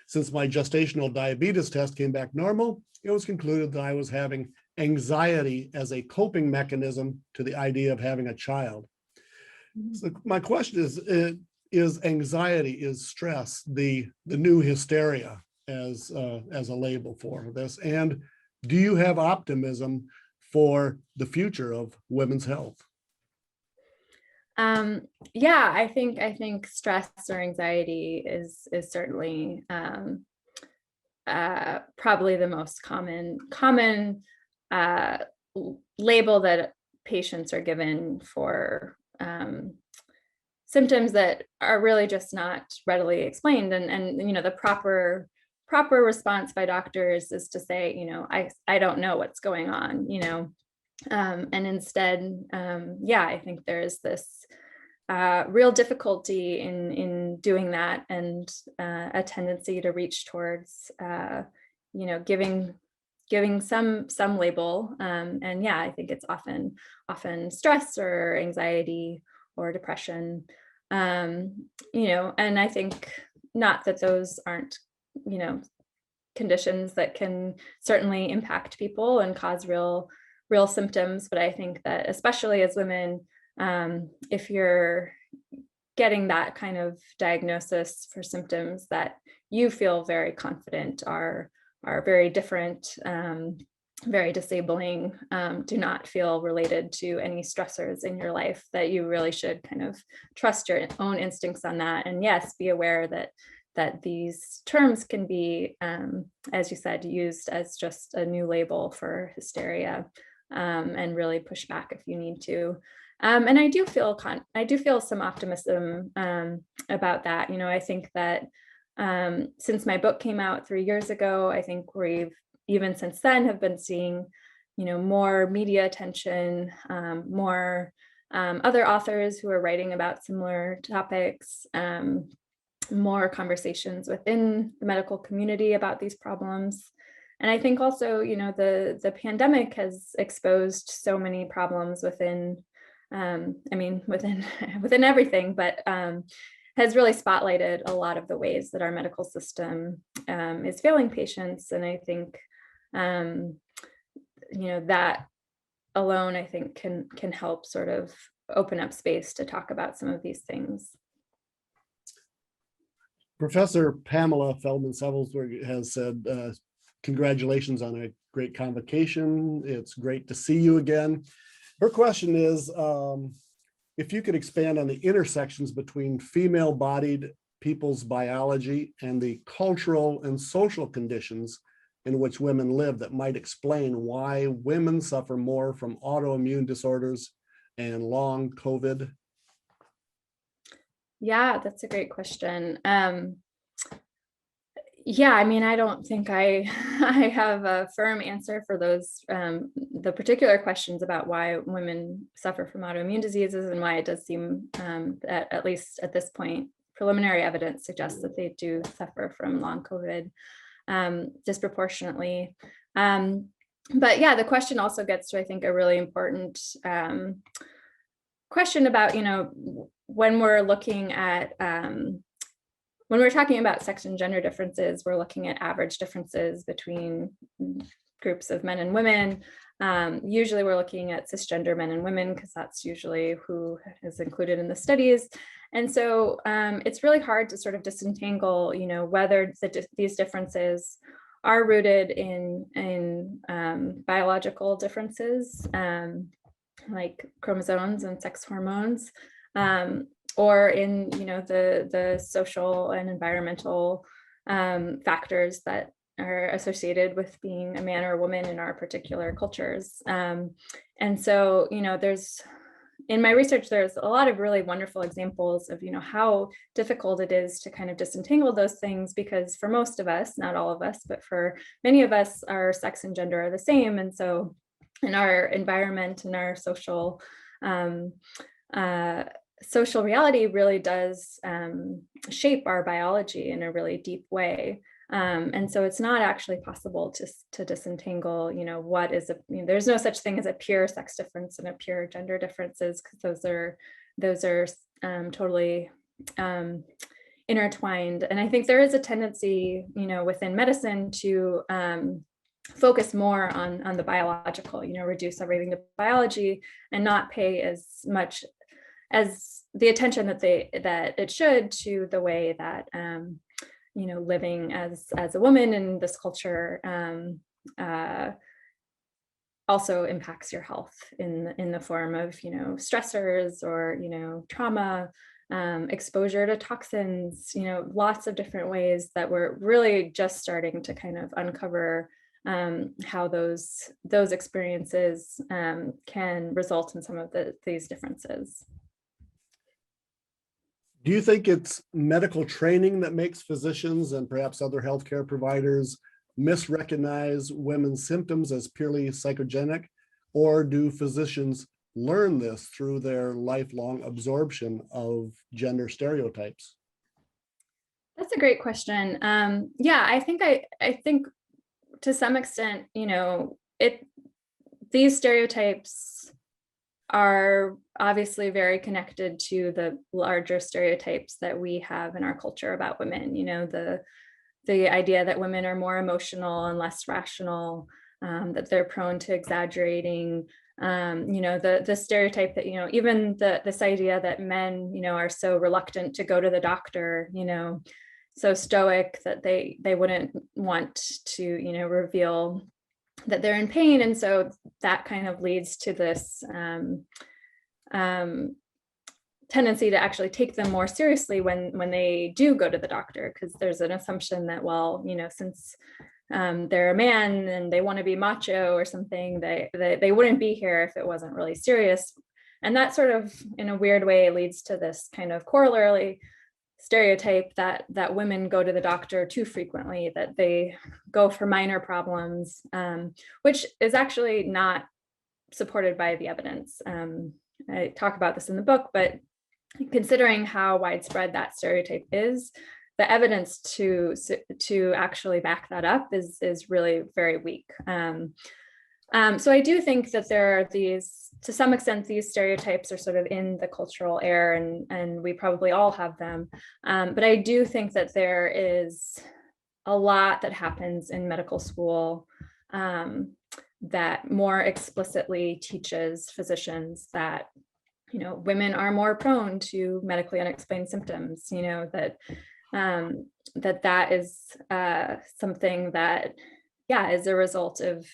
Since my gestational diabetes test came back normal, it was concluded that I was having anxiety as a coping mechanism to the idea of having a child. So my question is anxiety, is stress the new hysteria as a label for this? And do you have optimism for the future of women's health? I think stress or anxiety is certainly probably the most common label that patients are given for symptoms that are really just not readily explained. And the proper response by doctors is to say, I don't know what's going on, and instead, I think there's this real difficulty in doing that, and a tendency to reach towards, giving some label. And I think it's often stress or anxiety or depression. And I think not that those aren't, conditions that can certainly impact people and cause real symptoms. But I think that especially as women, if you're getting that kind of diagnosis for symptoms that you feel very confident are very different, very disabling, do not feel related to any stressors in your life, that you really should kind of trust your own instincts on that. And yes, be aware that these terms can be, as you said, used as just a new label for hysteria, and really push back if you need to. And I do feel some optimism about that. I think that since my book came out 3 years ago, I think we've even since then have been seeing, more media attention, more other authors who are writing about similar topics, more conversations within the medical community about these problems. And I think also, the pandemic has exposed so many problems within everything, but has really spotlighted a lot of the ways that our medical system is failing patients. And I think, that alone, I think can help sort of open up space to talk about some of these things. Professor Pamela Feldman-Savelsberg has said, congratulations on a great convocation. It's great to see you again. Her question is, if you could expand on the intersections between female-bodied people's biology and the cultural and social conditions in which women live that might explain why women suffer more from autoimmune disorders and long COVID. Yeah, that's a great question. I don't think I have a firm answer for those, the particular questions about why women suffer from autoimmune diseases, and why it does seem that, at least at this point, preliminary evidence suggests that they do suffer from long COVID disproportionately. But the question also gets to, I think, a really important question about, when we're looking at, when we're talking about sex and gender differences, we're looking at average differences between groups of men and women. Usually we're looking at cisgender men and women because that's usually who is included in the studies. And so it's really hard to sort of disentangle, whether these differences are rooted in biological differences, like chromosomes and sex hormones, or in the social and environmental factors that are associated with being a man or a woman in our particular cultures. And so, in my research, there's a lot of really wonderful examples of, how difficult it is to kind of disentangle those things, because for most of us, not all of us, but for many of us, our sex and gender are the same. And so in our environment and our social reality really does shape our biology in a really deep way. And so it's not actually possible to disentangle, what is there's no such thing as a pure sex difference and a pure gender differences, because those are totally intertwined. And I think there is a tendency, within medicine to focus more on the biological, reduce everything to biology and not pay as much as the attention that it should to the way that living as a woman in this culture also impacts your health in the form of stressors or trauma, exposure to toxins, lots of different ways that we're really just starting to kind of uncover how those experiences can result in some of these differences. Do you think it's medical training that makes physicians and perhaps other healthcare providers misrecognize women's symptoms as purely psychogenic, or do physicians learn this through their lifelong absorption of gender stereotypes? That's a great question. Yeah, I think to some extent, these stereotypes are obviously very connected to the larger stereotypes that we have in our culture about women. The idea that women are more emotional and less rational, that they're prone to exaggerating. The stereotype that even this idea that men are so reluctant to go to the doctor, so stoic that they wouldn't want to reveal that they're in pain. And so that kind of leads to this tendency to actually take them more seriously when they do go to the doctor, because there's an assumption that, well, since they're a man and they want to be macho or something, they wouldn't be here if it wasn't really serious. And that sort of, in a weird way, leads to this kind of corollary stereotype that women go to the doctor too frequently, that they go for minor problems, which is actually not supported by the evidence. I talk about this in the book, but considering how widespread that stereotype is, the evidence to actually back that up is really very weak. So I do think that there are these, to some extent, these stereotypes are sort of in the cultural air, and we probably all have them. But I do think that there is a lot that happens in medical school that more explicitly teaches physicians that women are more prone to medically unexplained symptoms. That is something that, is a result of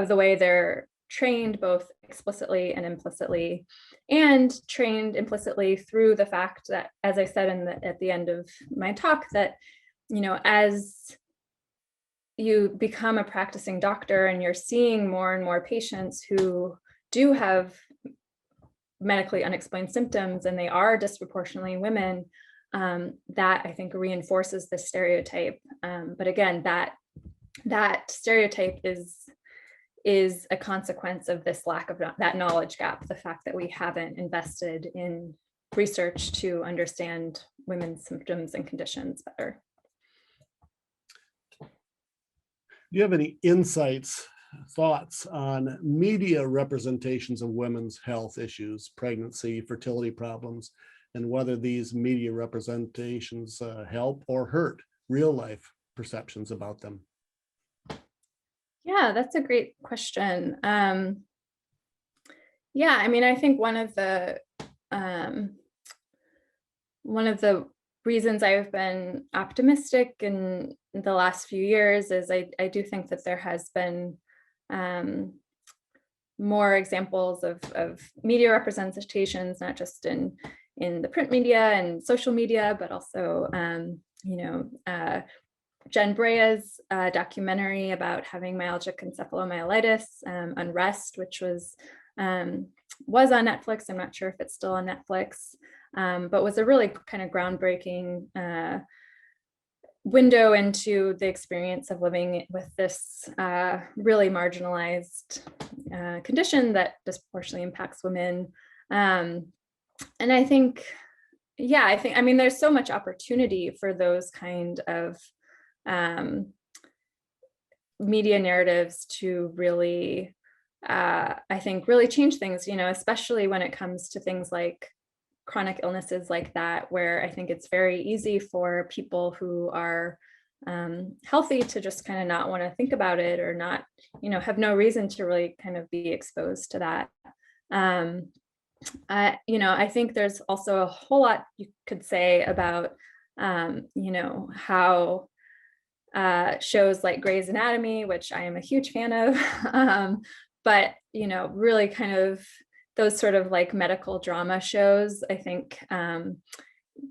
the way they're trained, both explicitly and implicitly, and trained implicitly through the fact that, as I said at the end of my talk, that as you become a practicing doctor and you're seeing more and more patients who do have medically unexplained symptoms, and they are disproportionately women, that I think reinforces the stereotype. But again, that stereotype is a consequence of this lack of that knowledge gap, the fact that we haven't invested in research to understand women's symptoms and conditions better. Do you have any insights, thoughts on media representations of women's health issues, pregnancy, fertility problems, and whether these media representations help or hurt real life perceptions about them? Yeah, that's a great question. Yeah, I mean, I think um, one of the reasons I've been optimistic in the last few years is I do think that there has been um, more examples of media representations, not just in the print media and social media, but also Jen Brea's documentary about having myalgic encephalomyelitis, Unrest, which was on Netflix. I'm not sure if it's still on Netflix, but was a really kind of groundbreaking window into the experience of living with this really marginalized condition that disproportionately impacts women. And I think, yeah, I mean, there's so much opportunity for those kind of media narratives to really, I think, really change things, especially when it comes to things like chronic illnesses like that, where I think it's very easy for people who are healthy to just kind of not want to think about it, or not, have no reason to really kind of be exposed to that. I think there's also a whole lot you could say about, how shows like Grey's Anatomy, which I am a huge fan of, but really kind of those sort of like medical drama shows, I think,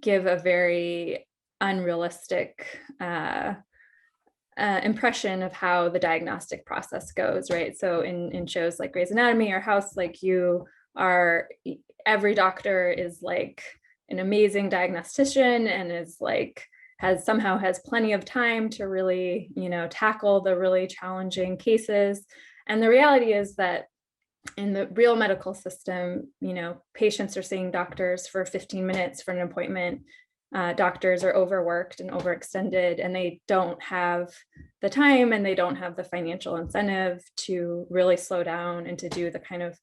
give a very unrealistic impression of how the diagnostic process goes, right? So in shows like Grey's Anatomy or House, like every doctor is like an amazing diagnostician and is like has plenty of time to really, tackle the really challenging cases. And the reality is that in the real medical system, patients are seeing doctors for 15 minutes for an appointment. Doctors are overworked and overextended, and they don't have the time and they don't have the financial incentive to really slow down and to do the kind of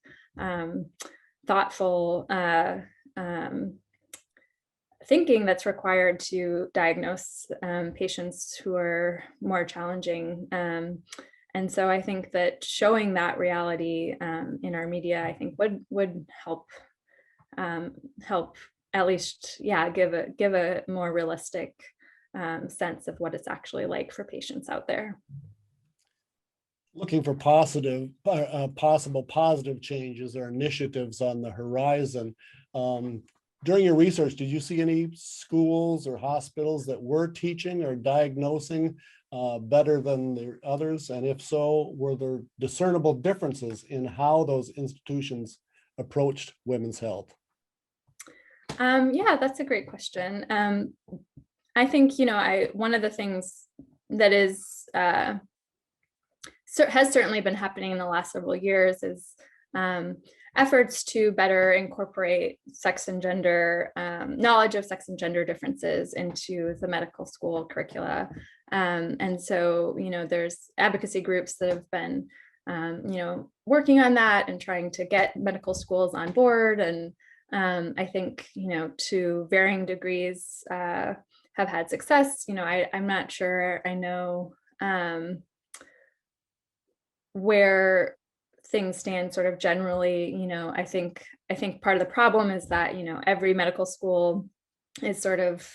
thoughtful thinking that's required to diagnose patients who are more challenging. And so I think that showing that reality in our media, I think would help at least, give a more realistic sense of what it's actually like for patients out there. Looking for possible positive changes or initiatives on the horizon. During your research, did you see any schools or hospitals that were teaching or diagnosing better than the others? And if so, were there discernible differences in how those institutions approached women's health? Yeah, that's a great question. I think, one of the things that has certainly been happening in the last several years is efforts to better incorporate sex and gender, knowledge of sex and gender differences into the medical school curricula. And so, there's advocacy groups that have been, working on that and trying to get medical schools on board. And I think, to varying degrees have had success. I'm not sure I know where things stand sort of generally. I think part of the problem is that, every medical school is sort of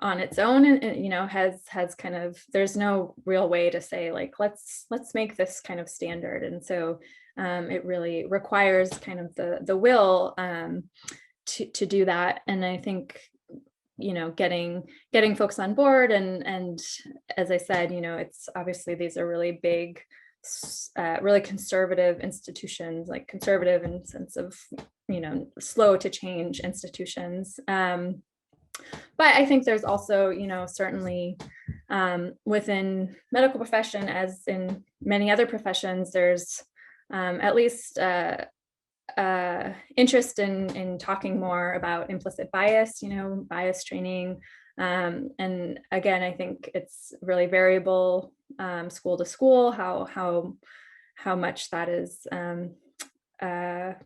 on its own and has kind of, there's no real way to say like, let's make this kind of standard. And so it really requires kind of the will to do that. And I think, getting folks on board and as I said, it's obviously these are really big, really conservative institutions, like conservative in the sense of, slow to change institutions. But I think there's also, certainly within medical profession, as in many other professions, there's at least interest in talking more about implicit bias, bias training. And again, I think it's really variable school to school, how much that is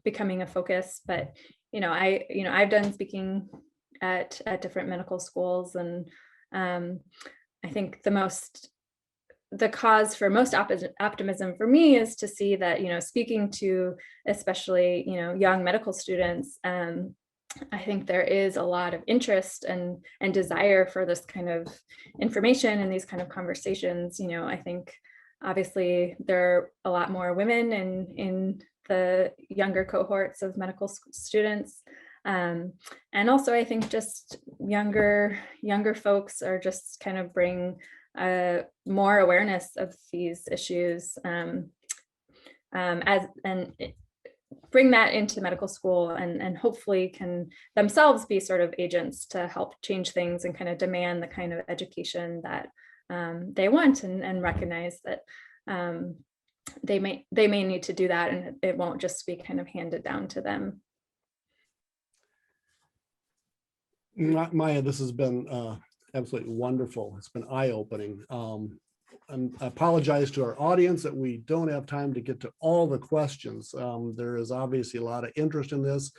becoming a focus. But, I've done speaking at different medical schools, and I think the the cause for most optimism for me is to see that, speaking to especially, young medical students, I think there is a lot of interest and desire for this kind of information and these kind of conversations. I think obviously there are a lot more women in the younger cohorts of medical students. And also I think just younger folks are just kind of bring more awareness of these issues bring that into medical school and hopefully can themselves be sort of agents to help change things and kind of demand the kind of education that they want and recognize that they may need to do that, and it won't just be kind of handed down to them. Maya, this has been absolutely wonderful. It's been eye-opening. And I apologize to our audience that we don't have time to get to all the questions. There is obviously a lot of interest in this.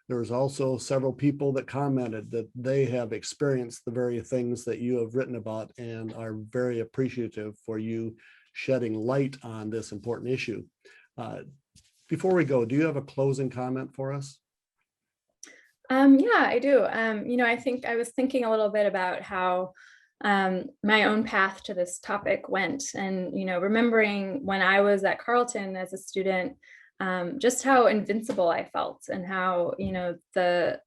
There's also several people that commented that they have experienced the very things that you have written about and are very appreciative for you shedding light on this important issue. Before we go, do you have a closing comment for us? Yeah, I do. I think I was thinking a little bit about how my own path to this topic went, and remembering when I was at Carleton as a student, just how invincible I felt, and how a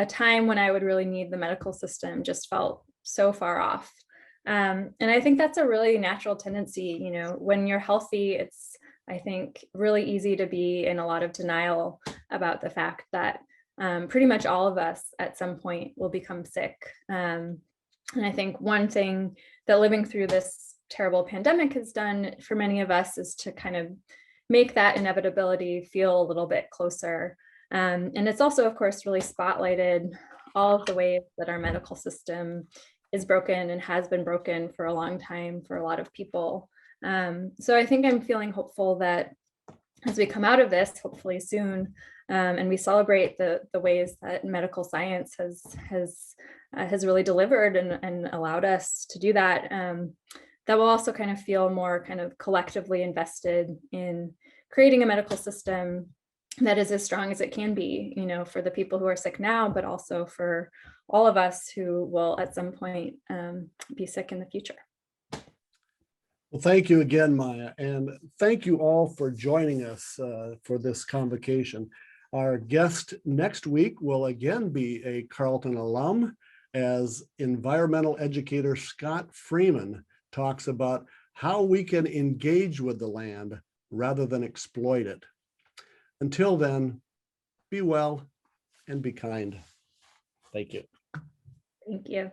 time when I would really need the medical system just felt so far off. And I think that's a really natural tendency. When you're healthy, it's, I think, really easy to be in a lot of denial about the fact that pretty much all of us at some point will become sick. And I think one thing that living through this terrible pandemic has done for many of us is to kind of make that inevitability feel a little bit closer. And it's also, of course, really spotlighted all of the ways that our medical system is broken and has been broken for a long time for a lot of people. So I think I'm feeling hopeful that as we come out of this, hopefully soon, and we celebrate the ways that medical science has really delivered and allowed us to do that, that will also kind of feel more kind of collectively invested in creating a medical system that is as strong as it can be, for the people who are sick now, but also for all of us who will at some point be sick in the future. Well, thank you again, Maya, and thank you all for joining us for this convocation. Our guest next week will again be a Carleton alum, as environmental educator Scott Freeman talks about how we can engage with the land rather than exploit it. Until then, be well and be kind. Thank you. Thank you.